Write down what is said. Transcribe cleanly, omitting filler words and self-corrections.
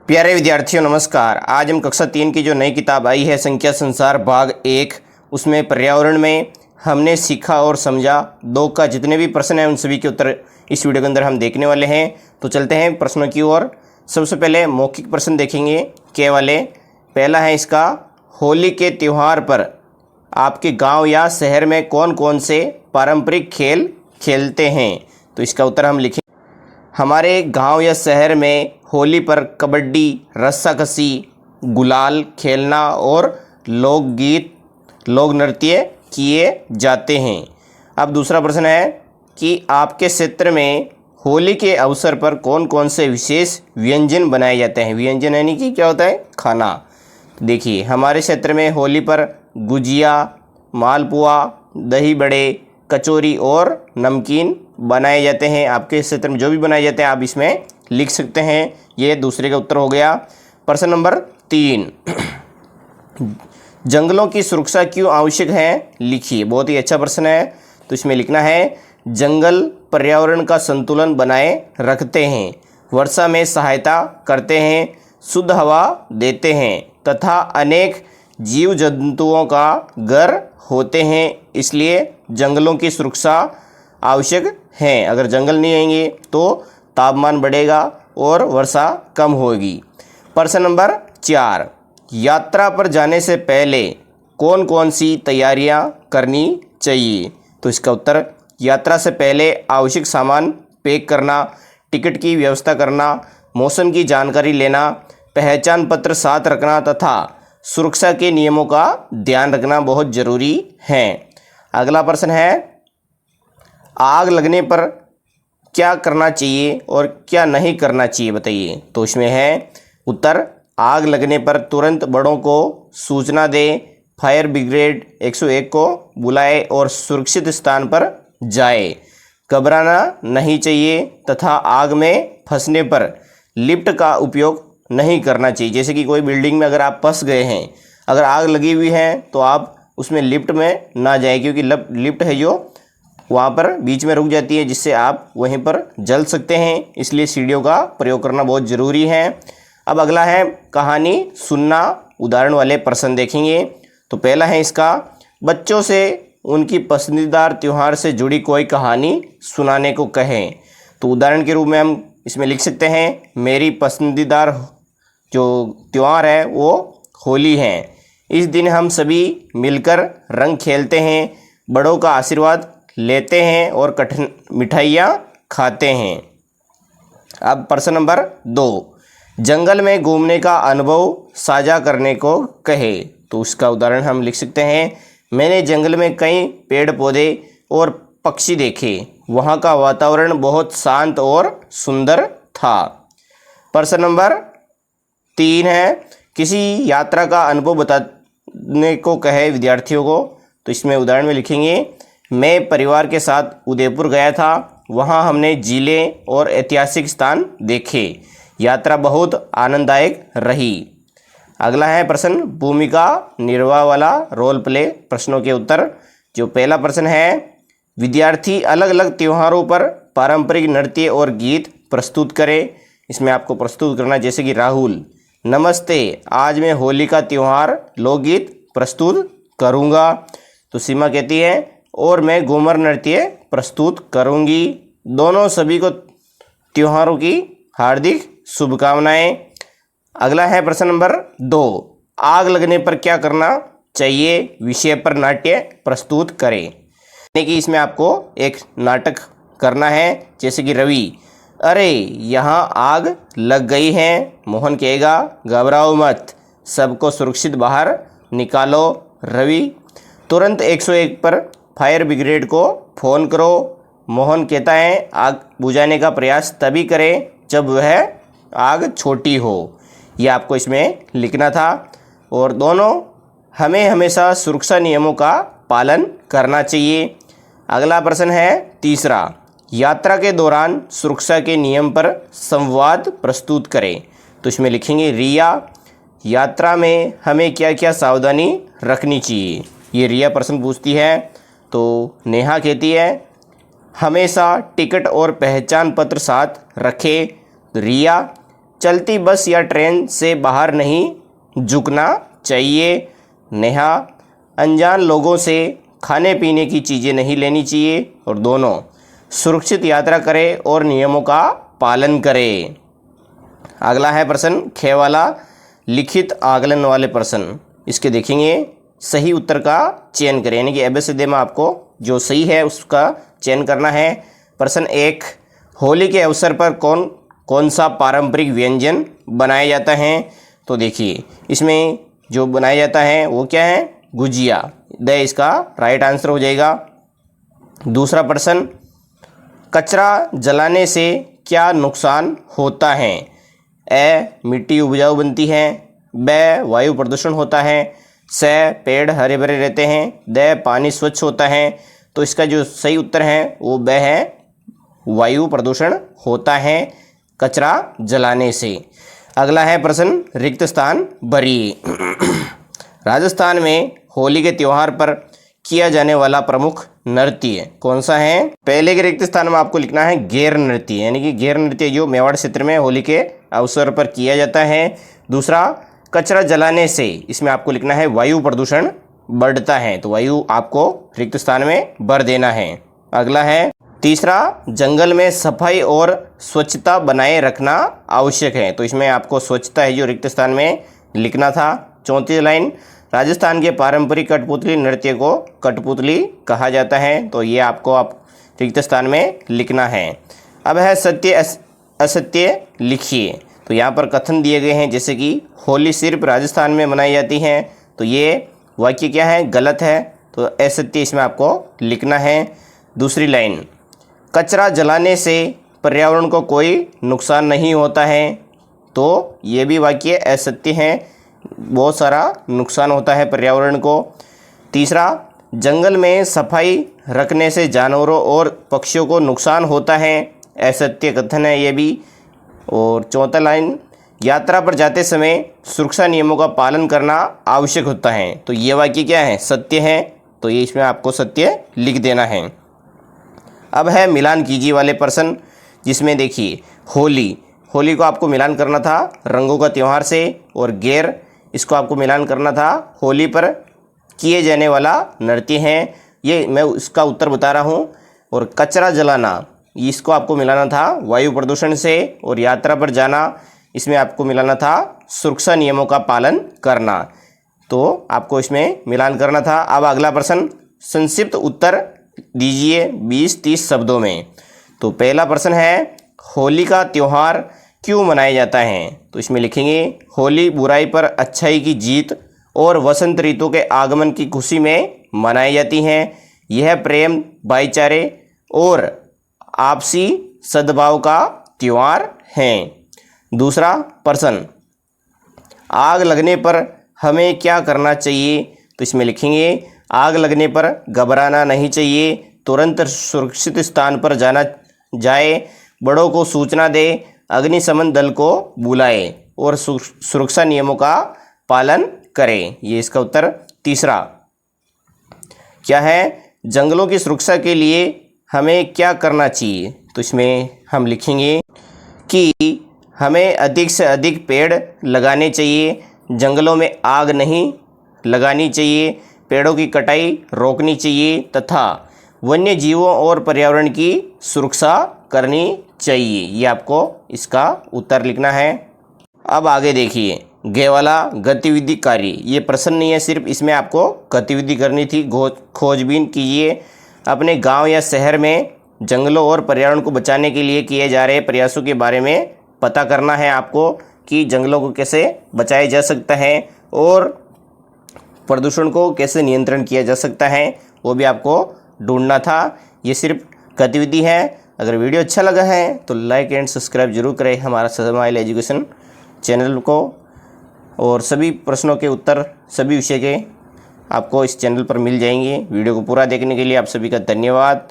प्यारे विद्यार्थियों नमस्कार। आज हम कक्षा 3 की जो नई किताब आई है संख्या संसार भाग 1, उसमें पर्यावरण में हमने सीखा और समझा 2 का जितने भी प्रश्न हैं उन सभी के उत्तर इस वीडियो के अंदर हम देखने वाले हैं। तो चलते हैं प्रश्नों की ओर। सबसे पहले मौखिक प्रश्न देखेंगे के वाले। पहला है इसका, होली के त्यौहार पर आपके गाँव या शहर में कौन कौन से पारंपरिक खेल खेलते हैं? तो इसका उत्तर हम लिखें। हमारे गांव या शहर में होली पर कबड्डी, रस्साकसी, गुलाल खेलना और लोकगीत, लोक नृत्य किए जाते हैं। अब दूसरा प्रश्न है कि आपके क्षेत्र में होली के अवसर पर कौन कौन से विशेष व्यंजन बनाए जाते हैं? व्यंजन यानी कि क्या होता है? खाना। देखिए, हमारे क्षेत्र में होली पर गुजिया, मालपुआ, दही बड़े, कचौरी और नमकीन बनाए जाते हैं। आपके क्षेत्र में जो भी बनाए जाते हैं आप इसमें लिख सकते हैं। ये दूसरे का उत्तर हो गया। प्रश्न नंबर 3, जंगलों की सुरक्षा क्यों आवश्यक है? लिखिए। बहुत ही अच्छा प्रश्न है। तो इसमें लिखना है, जंगल पर्यावरण का संतुलन बनाए रखते हैं, वर्षा में सहायता करते हैं, शुद्ध हवा देते हैं तथा अनेक जीव जंतुओं का घर होते हैं। इसलिए जंगलों की सुरक्षा आवश्यक है। अगर जंगल नहीं रहेंगे तो तापमान बढ़ेगा और वर्षा कम होगी। प्रश्न नंबर 4, यात्रा पर जाने से पहले कौन कौन सी तैयारियां करनी चाहिए? तो इसका उत्तर, यात्रा से पहले आवश्यक सामान पैक करना, टिकट की व्यवस्था करना, मौसम की जानकारी लेना, पहचान पत्र साथ रखना तथा सुरक्षा के नियमों का ध्यान रखना बहुत ज़रूरी है। अगला प्रश्न है, आग लगने पर क्या करना चाहिए और क्या नहीं करना चाहिए? बताइए। तो इसमें है उत्तर, आग लगने पर तुरंत बड़ों को सूचना दें, फायर ब्रिगेड 101 को बुलाए और सुरक्षित स्थान पर जाए, घबराना नहीं चाहिए तथा आग में फंसने पर लिफ्ट का उपयोग नहीं करना चाहिए। जैसे कि कोई बिल्डिंग में अगर आप फंस गए हैं, अगर आग लगी हुई है तो आप उसमें लिफ्ट में ना जाएं, क्योंकि लिफ्ट है जो वहाँ पर बीच में रुक जाती है, जिससे आप वहीं पर जल सकते हैं। इसलिए सीढ़ियों का प्रयोग करना बहुत ज़रूरी है। अब अगला है, कहानी सुनना। उदाहरण वाले प्रश्न देखेंगे। तो पहला है इसका, बच्चों से उनकी पसंदीदा त्यौहार से जुड़ी कोई कहानी सुनाने को कहें। तो उदाहरण के रूप में हम इसमें लिख सकते हैं, मेरी पसंदीदा जो त्यौहार है वो होली है। इस दिन हम सभी मिलकर रंग खेलते हैं, बड़ों का आशीर्वाद लेते हैं और कठिन मिठाइयाँ खाते हैं। अब प्रश्न नंबर 2, जंगल में घूमने का अनुभव साझा करने को कहे। तो उसका उदाहरण हम लिख सकते हैं, मैंने जंगल में कई पेड़ पौधे और पक्षी देखे, वहाँ का वातावरण बहुत शांत और सुंदर था। प्रश्न नंबर 3 है, किसी यात्रा का अनुभव बताने को कहे विद्यार्थियों को। तो इसमें उदाहरण में लिखेंगे, मैं परिवार के साथ उदयपुर गया था, वहाँ हमने झीलें और ऐतिहासिक स्थान देखे, यात्रा बहुत आनंददायक रही। अगला है प्रश्न, भूमिका निर्वाह वाला रोल प्ले प्रश्नों के उत्तर। जो पहला प्रश्न है, विद्यार्थी अलग अलग त्योहारों पर पारंपरिक नृत्य और गीत प्रस्तुत करें। इसमें आपको प्रस्तुत करना, जैसे कि राहुल, नमस्ते, आज मैं होली का त्यौहार लोकगीत प्रस्तुत करूँगा। तो सीमा कहती है, और मैं घूमर नृत्य प्रस्तुत करूंगी। दोनों सभी को त्योहारों की हार्दिक शुभकामनाएं। अगला है प्रश्न नंबर 2, आग लगने पर क्या करना चाहिए विषय पर नाट्य प्रस्तुत करें। यानी कि इसमें आपको एक नाटक करना है, जैसे कि रवि, अरे यहाँ आग लग गई है। मोहन कहेगा, घबराओ मत, सबको सुरक्षित बाहर निकालो। रवि, तुरंत 101 पर फायर ब्रिगेड को फ़ोन करो। मोहन कहता है, आग बुझाने का प्रयास तभी करें जब वह आग छोटी हो। ये आपको इसमें लिखना था। और दोनों हमें हमेशा सुरक्षा नियमों का पालन करना चाहिए। अगला प्रश्न है तीसरा, यात्रा के दौरान सुरक्षा के नियम पर संवाद प्रस्तुत करें। तो इसमें लिखेंगे, रिया, यात्रा में हमें क्या क्या सावधानी रखनी चाहिए? ये रिया प्रश्न पूछती है। तो नेहा कहती है, हमेशा टिकट और पहचान पत्र साथ रखें। रिया, चलती बस या ट्रेन से बाहर नहीं झुकना चाहिए। नेहा, अनजान लोगों से खाने पीने की चीज़ें नहीं लेनी चाहिए। और दोनों, सुरक्षित यात्रा करें और नियमों का पालन करें। अगला है प्रश्न ख वाला, लिखित आकलन वाले प्रश्न। इसके देखेंगे सही उत्तर का चयन करें, यानी कि एबीसीडी में आपको जो सही है उसका चयन करना है। प्रश्न 1, होली के अवसर पर कौन कौन सा पारंपरिक व्यंजन बनाया जाता है? तो देखिए इसमें जो बनाया जाता है वो क्या है? गुजिया। इसका राइट आंसर हो जाएगा। दूसरा प्रश्न, कचरा जलाने से क्या नुकसान होता है? ए, मिट्टी उपजाऊ बनती है। ब, वायु प्रदूषण होता है। स, पेड़ हरे भरे रहते हैं। द, पानी स्वच्छ होता है। तो इसका जो सही उत्तर है वो ब है, वायु प्रदूषण होता है कचरा जलाने से। अगला है प्रश्न, रिक्त स्थान भरिए। राजस्थान में होली के त्यौहार पर किया जाने वाला प्रमुख नृत्य कौन सा है? पहले के रिक्त स्थान में आपको लिखना है गैर नृत्य, यानी कि गैर नृत्य जो मेवाड़ क्षेत्र में होली के अवसर पर किया जाता है। दूसरा, कचरा जलाने से, इसमें आपको लिखना है वायु प्रदूषण बढ़ता है, तो वायु आपको रिक्त स्थान में भर देना है। अगला है तीसरा, जंगल में सफाई और स्वच्छता बनाए रखना आवश्यक है, तो इसमें आपको स्वच्छता है जो रिक्त स्थान में लिखना था। चौथी लाइन, राजस्थान के पारंपरिक कठपुतली नृत्य को कठपुतली कहा जाता है, तो ये आपको रिक्त स्थान में लिखना है। अब है सत्य असत्य लिखिए। तो यहाँ पर कथन दिए गए हैं जैसे कि होली सिर्फ राजस्थान में मनाई जाती है, तो ये वाक्य क्या है? गलत है, तो असत्य इसमें आपको लिखना है। दूसरी लाइन, कचरा जलाने से पर्यावरण को कोई नुकसान नहीं होता है, तो ये भी वाक्य असत्य है, बहुत सारा नुकसान होता है पर्यावरण को। तीसरा, जंगल में सफाई रखने से जानवरों और पक्षियों को नुकसान होता है, असत्य कथन है ये भी। और चौथा लाइन, यात्रा पर जाते समय सुरक्षा नियमों का पालन करना आवश्यक होता है, तो ये वाक्य क्या है? सत्य है, तो ये इसमें आपको सत्य लिख देना है। अब है मिलान कीजिए वाले प्रश्न, जिसमें देखिए होली को आपको मिलान करना था रंगों का त्यौहार से, और गैर इसको आपको मिलान करना था होली पर किए जाने वाला नृत्य है, ये मैं इसका उत्तर बता रहा हूँ। और कचरा जलाना, इसको आपको मिलाना था वायु प्रदूषण से, और यात्रा पर जाना, इसमें आपको मिलाना था सुरक्षा नियमों का पालन करना, तो आपको इसमें मिलान करना था। अब अगला प्रश्न, संक्षिप्त उत्तर दीजिए 20-30 शब्दों में। तो पहला प्रश्न है, होली का त्यौहार क्यों मनाया जाता है? तो इसमें लिखेंगे, होली बुराई पर अच्छाई की जीत और वसंत ऋतु के आगमन की खुशी में मनाई जाती है। यह प्रेम, भाईचारे और आपसी सद्भाव का त्यौहार है। दूसरा प्रश्न, आग लगने पर हमें क्या करना चाहिए? तो इसमें लिखेंगे, आग लगने पर घबराना नहीं चाहिए, तुरंत सुरक्षित स्थान पर जाए, बड़ों को सूचना दे, अग्निशमन दल को बुलाए और सुरक्षा नियमों का पालन करें। ये इसका उत्तर तीसरा। क्या है? जंगलों की सुरक्षा के लिए हमें क्या करना चाहिए? तो इसमें हम लिखेंगे कि हमें अधिक से अधिक पेड़ लगाने चाहिए, जंगलों में आग नहीं लगानी चाहिए, पेड़ों की कटाई रोकनी चाहिए तथा वन्य जीवों और पर्यावरण की सुरक्षा करनी चाहिए। ये आपको इसका उत्तर लिखना है। अब आगे देखिए, गे वाला गतिविधि कार्य, ये प्रश्न नहीं है, सिर्फ इसमें आपको गतिविधि करनी थी। खोजबीन कीजिए, अपने गांव या शहर में जंगलों और पर्यावरण को बचाने के लिए किए जा रहे प्रयासों के बारे में पता करना है आपको कि जंगलों को कैसे बचाया जा सकता है और प्रदूषण को कैसे नियंत्रण किया जा सकता है, वो भी आपको ढूंढना था। ये सिर्फ गतिविधि है। अगर वीडियो अच्छा लगा है तो लाइक एंड सब्सक्राइब जरूर करें हमारा स्माइल एजुकेशन चैनल को, और सभी प्रश्नों के उत्तर सभी विषय के आपको इस चैनल पर मिल जाएंगे। वीडियो को पूरा देखने के लिए आप सभी का धन्यवाद।